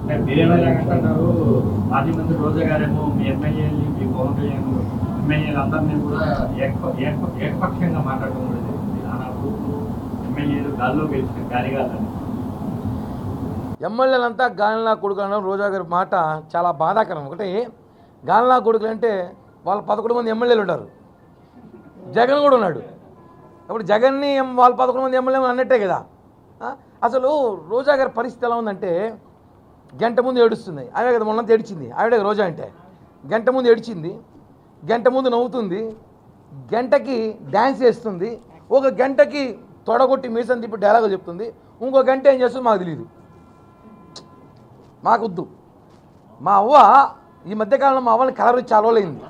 మీరేమంటారు? మాజీ మంత్రి రోజా గారేమో మీ ఎమ్మెల్యేలు మీ పవన్ కళ్యాణ్ ఎమ్మెల్యేలు అందరినీ కూడా ఏకపక్షంగా మాట్లాడడం కూడా జరిగింది. ఆనాడు ఎమ్మెల్యేలు గాల్లో గెలిచిన గాలిగాలని ఎమ్మెల్యేలంతా గాలినా కొడుకు అనడం రోజా గారి మాట చాలా బాధాకరం. ఒకటి గాలినా కొడుకులు అంటే వాళ్ళు 11 మంది ఎమ్మెల్యేలు ఉన్నారు, జగన్ కూడా ఉన్నాడు. ఇప్పుడు జగన్ని వాళ్ళు 11 మంది ఎమ్మెల్యేలు అన్నట్టే కదా. అసలు రోజా గారి పరిస్థితి ఎలా ఉందంటే గంట ముందు ఏడుస్తుంది. ఆమె కదా మొన్నంతా ఏడిచింది, ఆవిడే రోజా అంటే. గంట ముందు ఏడిచింది, గంట ముందు నవ్వుతుంది, గంటకి డ్యాన్స్ చేస్తుంది, ఒక గంటకి తొడగొట్టి మీసం తిప్పి డైలాగులు చెప్తుంది, ఇంకో గంట ఏం చేస్తుందో మాకు తెలియదు. మాకొద్దు. మా అవ్వ ఈ మధ్యకాలంలో మా అవ్వని కలర్ ఇచ్చి అలవలేంది.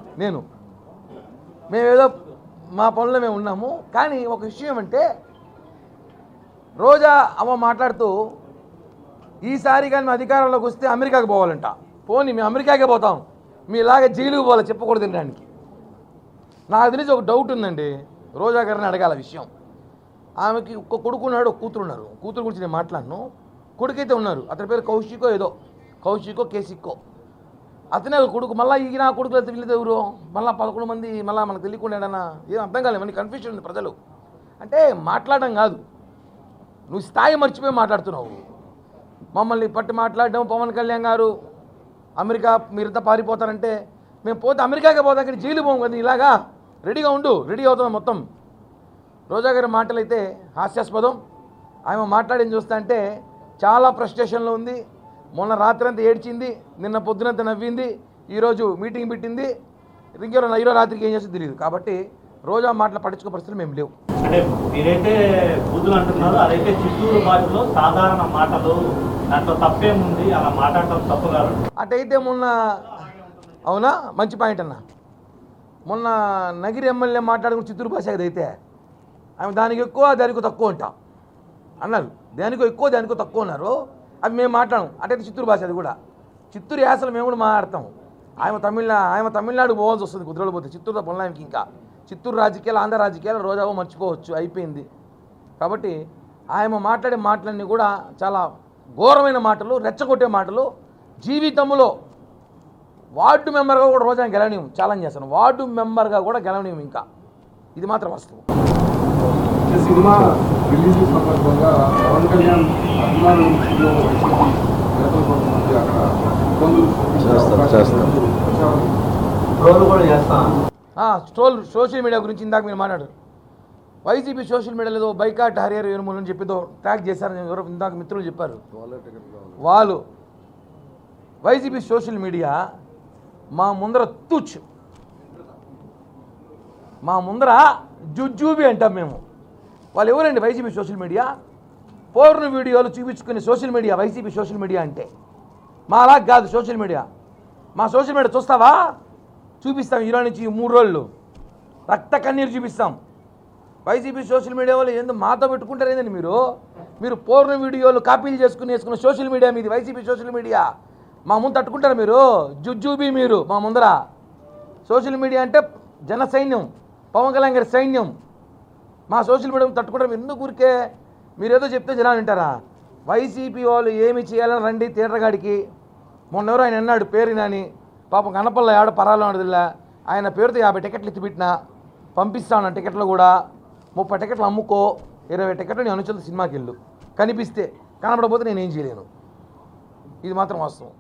మేమేదో మా పనుల్లో మేము ఉన్నాము. కానీ ఒక విషయం అంటే రోజా అవ్వ మాట్లాడుతూ ఈసారి కానీ మేము అధికారంలోకి వస్తే అమెరికాకి పోవాలంట. పోనీ మేము అమెరికాకే పోతాం, మీలాగే జైలుకి పోవాలి చెప్పకూడదు తినడానికి. నాకు తెలిసి ఒక డౌట్ ఉందండి, రోజా గారిని అడగాల విషయం. ఆమెకి ఒక కొడుకు ఉన్నాడు, ఒక కూతురు ఉన్నారు. కూతురు గురించి నేను మాట్లాడను, కొడుకైతే ఉన్నారు. అతని పేరు కౌశికో ఏదో, కౌశికో కేసిక్కో. అతనే కొడుకు. మళ్ళీ ఈ నా కొడుకులు వీళ్ళతో ఎవరు మళ్ళీ 11 మంది మళ్ళీ మనకు తెలియకుండా ఏదన్నా ఏం అర్థం కాలేదు. మనకి కన్ఫ్యూజన్ ఉంది ప్రజలు. అంటే మాట్లాడడం కాదు, నువ్వు స్థాయి మర్చిపోయి మాట్లాడుతున్నావు. మమ్మల్ని పట్టి మాట్లాడడం, పవన్ కళ్యాణ్ గారు అమెరికా మీరంతా పారిపోతారంటే మేము పోతే అమెరికాకే పోతాం, కానీ జైలు పోము కదా. ఇలాగా రెడీగా ఉండు, రెడీ అవుతున్నాం మొత్తం. రోజా గారి మాటలు అయితే హాస్యాస్పదం. ఆమె మాట్లాడింది చూస్తా అంటే చాలా ఫ్రస్ట్రేషన్లో ఉంది. మొన్న రాత్రి అంతా ఏడ్చింది, నిన్న పొద్దునంతా నవ్వింది, ఈరోజు మీటింగ్ పెట్టింది. ఈరోజు రాత్రికి ఏం చేస్తుందో తెలియదు. కాబట్టి రోజా మాటలు పట్టించుకో పరిస్థితులు మేము లేవు. అంటే మీరైతే బూతులు అంటున్నారు, అదైతే చిత్తూరు భాషలో సాధారణ మాటలు, దాంట్లో తప్పేముంది, అలా మాట్లాడటం తప్పు కాదు. అటైతే మొన్న అవునా, మంచి పాయింట్ అన్న. మొన్న నగిరి ఎమ్మెల్యే మాట్లాడుకుని చిత్తూరు భాష అయితే ఆమె దానికి ఎక్కువ దానికి తక్కువ అంట అన్నారు. దానికో ఎక్కువ దానికో తక్కువ అన్నారు. అది మేము మాట్లాడము. అటైతే చిత్తూరు భాష, అది కూడా చిత్తూరు యాసలు మేము కూడా మాట్లాడతాం. ఆమె తమిళనాడు పోవాల్సి వస్తుంది కుదిరోలు పోతే. చిత్తూరుతో పొందడానికి ఇంకా చిత్తూరు రాజకీయాలు, ఆంధ్ర రాజకీయాలు రోజావో మర్చిపోవచ్చు, అయిపోయింది. కాబట్టి ఆమె మాట్లాడే మాటలన్నీ కూడా చాలా ఘోరమైన మాటలు, రెచ్చగొట్టే మాటలు. జీవితంలో వార్డు మెంబర్గా కూడా రోజా గెలవనీయం, ఛాలెంజ్ చేస్తాను. వార్డు మెంబర్గా కూడా గెలవనీయం. ఇంకా ఇది మాత్రం వాస్తవం. సినిమా రిలీజ్ సందర్భంగా పవన్ కళ్యాణ్ అభిమానులు సోషల్ మీడియా గురించి ఇందాక మీరు మాట్లాడారు. వైసీపీ సోషల్ మీడియాలో బైకాట్ హరియర్ వేరుమూలని చెప్పితో ట్యాగ్ చేశారని ఎవరో ఇందాక మిత్రులు చెప్పారు. వాళ్ళు వైసీపీ సోషల్ మీడియా మా ముందర తుచ్చు, మా ముందర జుజ్జూబి అంటాం మేము. వాళ్ళు ఎవరండి వైసీపీ సోషల్ మీడియా? పోర్ను వీడియోలు చూపించుకునే social media YCP social media అంటే. మా అలా కాదు సోషల్ మీడియా. మా సోషల్ మీడియా చూస్తావా? చూపిస్తాం. ఈరోజు నుంచి 3 రోజులు రక్త కన్నీరు చూపిస్తాం. వైసీపీ సోషల్ మీడియా వాళ్ళు ఎందుకు మాతో పెట్టుకుంటారు ఏంటండి మీరు పోర్ను వీడియోలు కాపీలు వేసుకున్న సోషల్ మీడియా మీది వైసీపీ సోషల్ మీడియా. మా ముందు తట్టుకుంటారు మీరు, జుజ్జూబీ మీరు మా ముందర. సోషల్ మీడియా అంటే జన సైన్యం, పవన్ కళ్యాణ్ గారి సైన్యం. మా సోషల్ మీడియా తట్టుకుంటారు. ఎందుకు ఊరికే మీరేదో చెప్తే జనాలు వింటారా? వైసీపీ వాళ్ళు ఏమి చేయాలని రండి థియేటర్ గాడికి. మొన్న ఎవరో ఆయన అన్నాడు పేరు నాని, పాపం కనపల్ల ఆడ పరాలు ఆడదిల్లా. ఆయన పేరుతో 50 టికెట్లు ఎత్తిపెట్టినా పంపిస్తాను. టికెట్లు కూడా 30 టికెట్లు అమ్ముకో, 20 టికెట్లు నేను అనుచరులు సినిమాకి వెళ్ళు. కనిపిస్తే కనపడకపోతే నేనేం చేయలేను. ఇది మాత్రం వాస్తవం.